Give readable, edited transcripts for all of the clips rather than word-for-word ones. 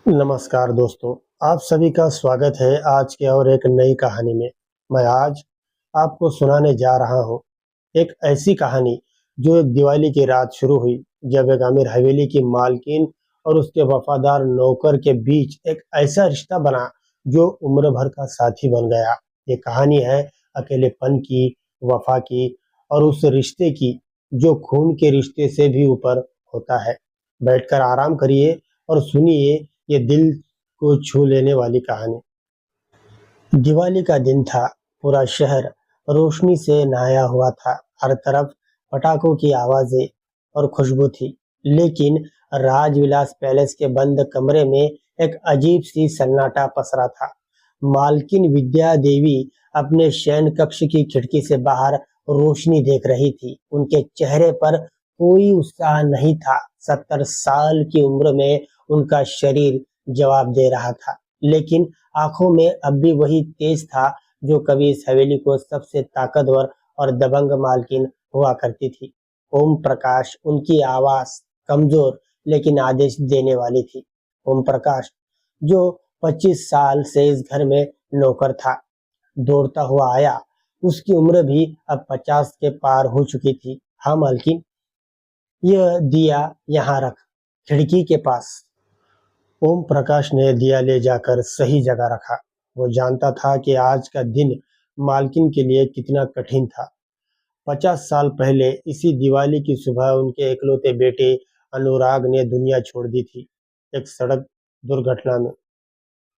नमस्कार दोस्तों, आप सभी का स्वागत है आज के और एक नई कहानी में। मैं आज आपको सुनाने जा रहा हूँ एक ऐसी कहानी जो एक दिवाली की रात शुरू हुई, जब एक अमीर हवेली की मालकिन और उसके वफादार नौकर के बीच एक ऐसा रिश्ता बना जो उम्र भर का साथी बन गया। ये कहानी है अकेलेपन की, वफा की और उस रिश्ते की जो खून के रिश्ते से भी ऊपर होता है। बैठकर आराम करिए और सुनिए ये दिल को छू लेने वाली कहानी। दिवाली का दिन था। पूरा शहर रोशनी से नहाया हुआ था। हर तरफ पटाखों की आवाजें और खुशबू थी। लेकिन राजविलास पैलेस के बंद कमरे में एक अजीब सी सन्नाटा पसरा था। मालकिन विद्या देवी अपने शयन कक्ष की खिड़की से बाहर रोशनी देख रही थी। उनके चेहरे पर कोई उत्साह नहीं था। 70 साल की उम्र में उनका शरीर जवाब दे रहा था, लेकिन आंखों में अब भी वही तेज था जो कभी इस हवेली को सबसे ताकतवर और दबंग मालकिन हुआ करती थी। ओम प्रकाश, उनकी आवाज कमजोर लेकिन आदेश देने वाली थी। ओम प्रकाश, जो 25 साल से इस घर में नौकर था, दौड़ता हुआ आया। उसकी उम्र भी अब 50 के पार हो चुकी थी। हाँ मालकिन, यह दिया यहाँ रख, खिड़की के पास। ओम प्रकाश ने दिया ले जाकर सही जगह रखा। वो जानता था कि आज का दिन मालकिन के लिए कितना कठिन था। 50 साल पहले इसी दिवाली की सुबह उनके इकलौते बेटे अनुराग ने दुनिया छोड़ दी थी, एक सड़क दुर्घटना में।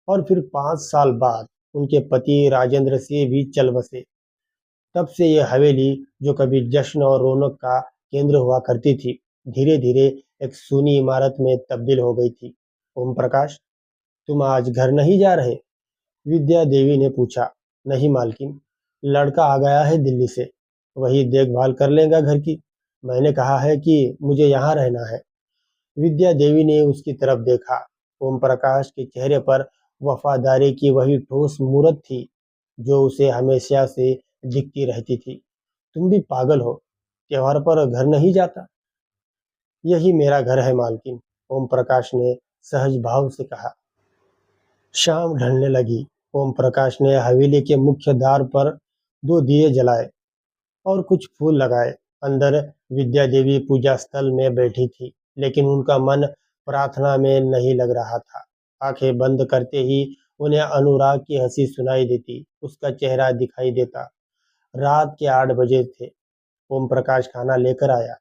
और फिर 5 साल बाद उनके पति राजेंद्र सिंह भी चल बसे। तब से ये हवेली, जो कभी जश्न और रौनक का केंद्र हुआ करती थी, धीरे धीरे एक सूनी इमारत में तब्दील हो गई थी। ओम प्रकाश, तुम आज घर नहीं जा रहे? विद्या देवी ने पूछा। नहीं मालकिन, लड़का आ गया है दिल्ली से, वही देखभाल कर लेगा घर की। मैंने कहा है कि मुझे यहाँ रहना है। विद्या देवी ने उसकी तरफ देखा। ओम प्रकाश के चेहरे पर वफादारी की वही ठोस मूरत थी जो उसे हमेशा से दिखती रहती थी। तुम भी पागल हो, त्योहार पर घर नहीं जाता? यही मेरा घर है मालकिन, ओम प्रकाश ने सहज भाव से कहा। शाम ढलने लगी। ओम प्रकाश ने हवेली के मुख्य द्वार पर 2 दिए जलाए और कुछ फूल लगाए। अंदर विद्या देवी पूजा स्थल में बैठी थी, लेकिन उनका मन प्रार्थना में नहीं लग रहा था। आंखें बंद करते ही उन्हें अनुराग की हंसी सुनाई देती, उसका चेहरा दिखाई देता। रात के 8 बजे थे। ओम प्रकाश खाना लेकर आया।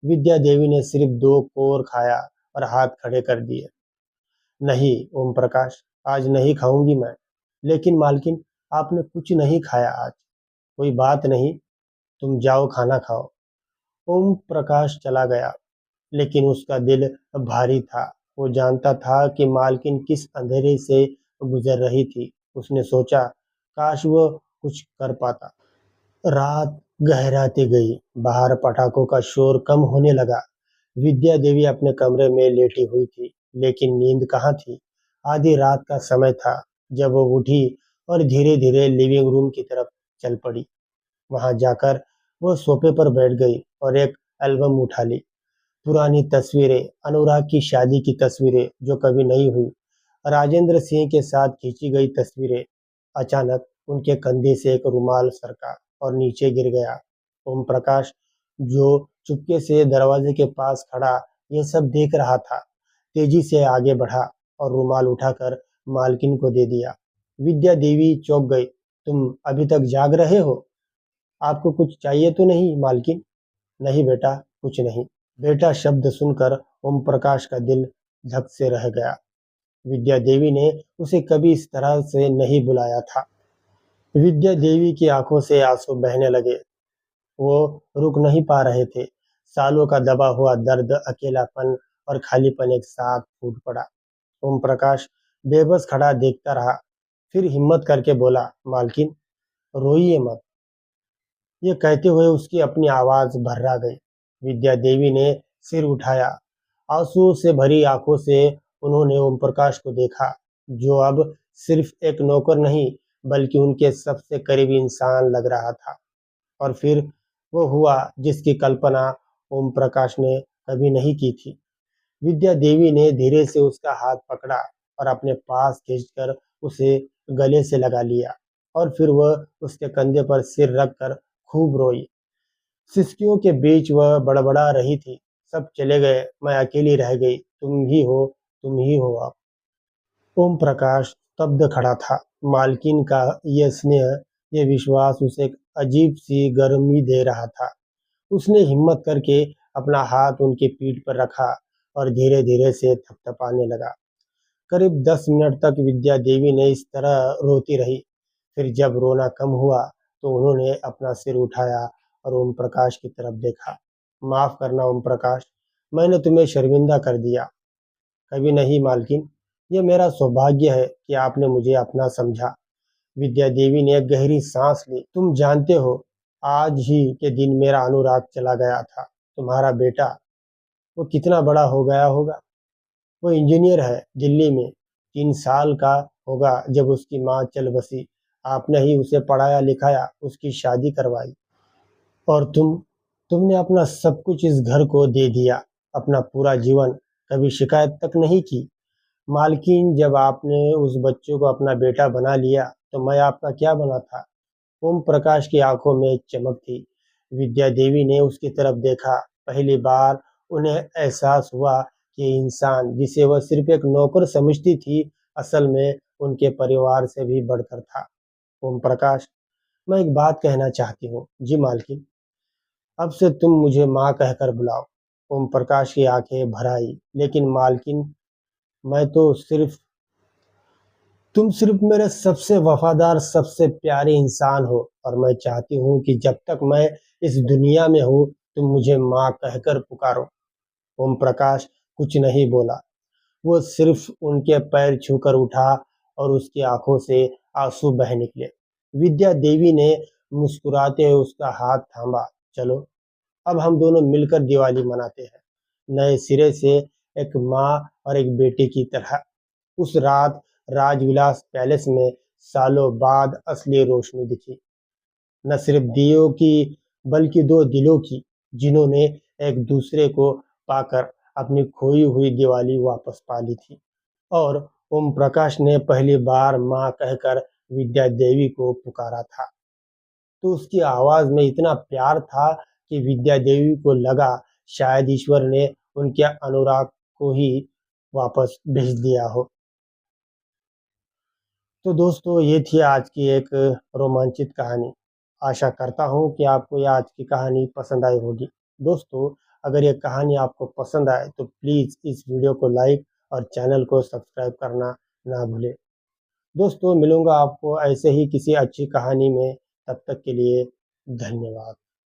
विद्या देवी ने सिर्फ 2 कोर खाया और हाथ खड़े कर दिए। नहीं ओम प्रकाश, आज नहीं खाऊंगी मैं। लेकिन मालकिन, आपने कुछ नहीं खाया आज। कोई बात नहीं, तुम जाओ खाना खाओ। ओम प्रकाश चला गया, लेकिन उसका दिल भारी था। वो जानता था कि मालकिन किस अंधेरे से गुजर रही थी। उसने सोचा, काश वो कुछ कर पाता। रात गहराती गई। बाहर पटाखों का शोर कम होने लगा। विद्या देवी अपने कमरे में लेटी हुई थी, लेकिन नींद कहाँ थी। आधी रात का समय था जब वो उठी और धीरे धीरे लिविंग रूम की तरफ चल पड़ी। वहां जाकर वो सोफे पर बैठ गई और एक एल्बम उठा ली। पुरानी तस्वीरें, अनुराग की शादी की तस्वीरें जो कभी नहीं हुई, राजेंद्र सिंह के साथ खींची गई तस्वीरें। अचानक उनके कंधे से एक रुमाल सरका और नीचे गिर गया। ओम प्रकाश, जो चुपके से दरवाजे के पास खड़ा ये सब देख रहा था, तेजी से आगे बढ़ा और रुमाल उठाकर मालकिन को दे दिया। विद्या देवी चौंक गई। तुम अभी तक जाग रहे हो? आपको कुछ चाहिए तो नहीं मालकिन? नहीं बेटा, कुछ नहीं। बेटा शब्द सुनकर ओम प्रकाश का दिल धक से रह गया। विद्या देवी ने उसे कभी इस तरह से नहीं बुलाया था। विद्या देवी की आंखों से आंसू बहने लगे। वो रुक नहीं पा रहे थे। सालों का दबा हुआ दर्द, अकेलापन और खालीपन एक साथ फूट पड़ा। ओम प्रकाश बेबस खड़ा देखता रहा, फिर हिम्मत करके बोला, मालकिन, रोइए मत। ये कहते हुए उसकी अपनी आवाज भर्रा गई। विद्या देवी ने सिर उठाया। आंसुओं से भरी आंखों से उन्होंने ओम प्रकाश को देखा, जो अब सिर्फ एक नौकर नहीं बल्कि उनके सबसे करीबी इंसान लग रहा था। और फिर वो हुआ जिसकी कल्पना ओम प्रकाश ने कभी नहीं की थी। विद्या देवी ने धीरे से उसका हाथ पकड़ा और अपने पास खींचकर उसे गले से लगा लिया और फिर वह उसके कंधे पर सिर रखकर खूब रोई। सिसकियों के बीच वह बड़बड़ा रही थी, सब चले गए, मैं अकेली रह गई, तुम ही हो अब। ओम प्रकाश स्तब्ध खड़ा था। मालकिन का यह स्नेह, यह विश्वास उसे एक अजीब सी गर्मी दे रहा था। उसने हिम्मत करके अपना हाथ उनकी पीठ पर रखा और धीरे धीरे से थपथपाने लगा। करीब 10 मिनट तक विद्या देवी ने इस तरह रोती रही। फिर जब रोना कम हुआ तो उन्होंने अपना सिर उठाया और ओम प्रकाश की तरफ देखा। माफ करना ओम प्रकाश, मैंने तुम्हें शर्मिंदा कर दिया। कभी नहीं मालकिन, यह मेरा सौभाग्य है कि आपने मुझे अपना समझा। विद्या देवी ने एक गहरी सांस ली। तुम जानते हो, आज ही के दिन मेरा अनुराग चला गया था। तुम्हारा बेटा, वो कितना बड़ा हो गया होगा। वो इंजीनियर है दिल्ली में, 3 साल का होगा जब उसकी माँ चल बसी। आपने ही उसे पढ़ाया लिखाया, उसकी शादी करवाई। और तुमने अपना सब कुछ इस घर को दे दिया, अपना पूरा जीवन। कभी शिकायत तक नहीं की। मालकिन, जब आपने उस बच्चे को अपना बेटा बना लिया तो मैं आपका क्या बना था। ओम प्रकाश की आंखों में चमक थी। विद्या देवी ने उसकी तरफ देखा। पहली बार उन्हें एहसास हुआ कि इंसान जिसे वह सिर्फ एक नौकर समझती थी, असल में उनके परिवार से भी बढ़कर था। ओम प्रकाश, मैं एक बात कहना चाहती हूँ। जी मालकिन। अब से तुम मुझे माँ कहकर बुलाओ। ओम प्रकाश की आंखें भर आई। लेकिन मालकिन, मैं तो सिर्फ तुम सिर्फ मेरे सबसे वफादार, सबसे प्यारे इंसान हो और मैं चाहती हूँ कि जब तक मैं इस दुनिया में हूँ, तुम मुझे माँ कहकर पुकारो। ओम प्रकाश कुछ नहीं बोला। वो सिर्फ उनके पैर छूकर उठा और उसकी आंखों से आंसू बह निकले। विद्या देवी ने मुस्कुराते हुए उसका हाथ थामा। चलो, अब हम दोनों मिलकर दिवाली मनाते हैं, नए सिरे से, एक माँ और एक बेटे की तरह। उस रात राजविलास पैलेस में सालों बाद असली रोशनी दिखी, न सिर्फ दियों की बल्कि दो दिलों की, जिन्होंने एक दूसरे को पाकर अपनी खोई हुई दिवाली वापस पा ली थी। और ओम प्रकाश ने पहली बार माँ कहकर विद्या देवी को पुकारा था, तो उसकी आवाज में इतना प्यार था कि विद्या देवी को लगा शायद ईश्वर ने उनके अनुराग को ही वापस भेज दिया हो। तो दोस्तों, ये थी आज की एक रोमांचित कहानी। आशा करता हूँ कि आपको ये आज की कहानी पसंद आई होगी। दोस्तों, अगर ये कहानी आपको पसंद आए तो प्लीज़ इस वीडियो को लाइक और चैनल को सब्सक्राइब करना ना भूलें। दोस्तों, मिलूँगा आपको ऐसे ही किसी अच्छी कहानी में। तब तक के लिए धन्यवाद।